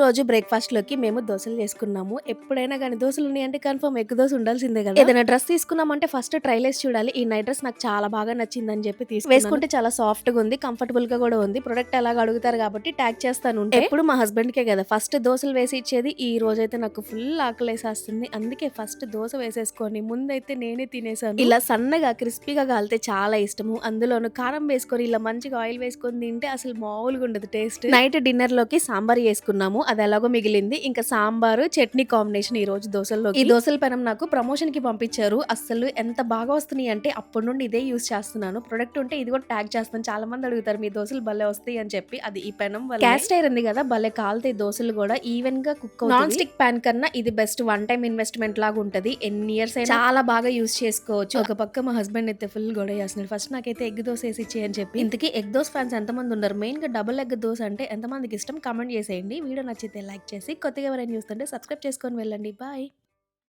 రోజు బ్రేక్‌ఫాస్ట్‌లోకి మేము దోసలు చేసుకున్నాము. ఎప్పుడైనా గాని దోసలున్నాయంటే కన్ఫర్మ్ ఎగ్ దోస ఉండాల్సిందే గదా! ఏదైనా డ్రెస్ తీసుకున్నామంటే ఫస్ట్ ట్రైలేసి చూడాలి. ఈ నైట్ డ్రెస్ నాకు చాలా బాగా నచ్చిందని చెప్పి తీసుకున్నాను. వేసుకుంటే చాలా సాఫ్ట్‌గా ఉంది. కంఫర్టబుల్‌గా గూడా ఉంది. ప్రొడక్ట్ ఎలాగో అడుగుతారు కాబట్టి ట్యాగ్ చేస్తాను ఉంటే. ఎప్పుడు మా హస్బెండ్‌కే గదా! ఫస్ట్ దోసలు వేసి ఇచ్చేది. ఈ రోజైతే నాకు ఫుల్ ఆకలేసేస్తుంది. అందుకే ఫస్ట్ దోస వేసేసుకొని ముందైతే నేనే తినేసాను. ఇలా సన్నగా క్రిస్పీగా కాలితే చాలా ఇష్టము. అందులోను కారం వేసుకొని ఇలా మంచిగా ఆయిల్ వేసుకొని తింటే అసలు మామూలుగా ఉండదు టేస్ట్. నైట్ డిన్నర్‌లోకి సాంబార్ చేసుకున్నాము. అది ఎలాగో మిగిలింది. ఇంకా సాంబారు, చట్నీ కాంబినేషన్ ఈరోజు దోసల్లోకి. ఈ దోసల పెనం నాకు ప్రమోషన్‌కి పంపించారు. అస్సలు ఎంత బాగా వస్తున్నాయి అంటే అప్పటి నుండి ఇదే యూజ్ చేస్తున్నాను. ప్రొడక్ట్ ఉంటే ఇది కూడా ట్యాగ్ చేస్తాను. చాలా మంది అడుగుతారు మీ దోసలు భలే వస్తాయి అని చెప్పి. అది ఈ పెనం వల్ల. క్యాస్ట్ ఐరన్ ఉంది కదా! భలే కాలుతాయి దోసలు కూడా ఈవెన్‌గా కుక్ అవుతాయి. నాన్ స్టిక్ పాన్ కన్నా ఇది బెస్ట్ వన్ టైమ్ ఇన్వెస్ట్‌మెంట్ లాగా ఉంటది. ఎన్ని ఇయర్స్ అయినా చాలా బాగా యూజ్ చేసుకోవచ్చు. ఒక పక్క మా హస్బెండ్ అయితే ఫుల్ గొడవ చేస్తున్నాడు. ఫస్ట్ నాకైతే ఎగ్ దోస ఏసి ఇచ్చేయి అని చెప్పి. ఇంతకీ ఎగ్ దోస ఫ్యాన్స్ ఎంతమంది ఉన్నారు? మెయిన్‌గా డబుల్ ఎగ్ దోస అంటే ఎంతమందికి ఇష్టం కామెంట్ చేసేయండి. వీడియో నచ్చితే లైక్ చేసి కొత్తగా ఎవరైనా చూస్తుంటే సబ్స్క్రైబ్ చేసుకొని వెళ్ళండి. బాయ్.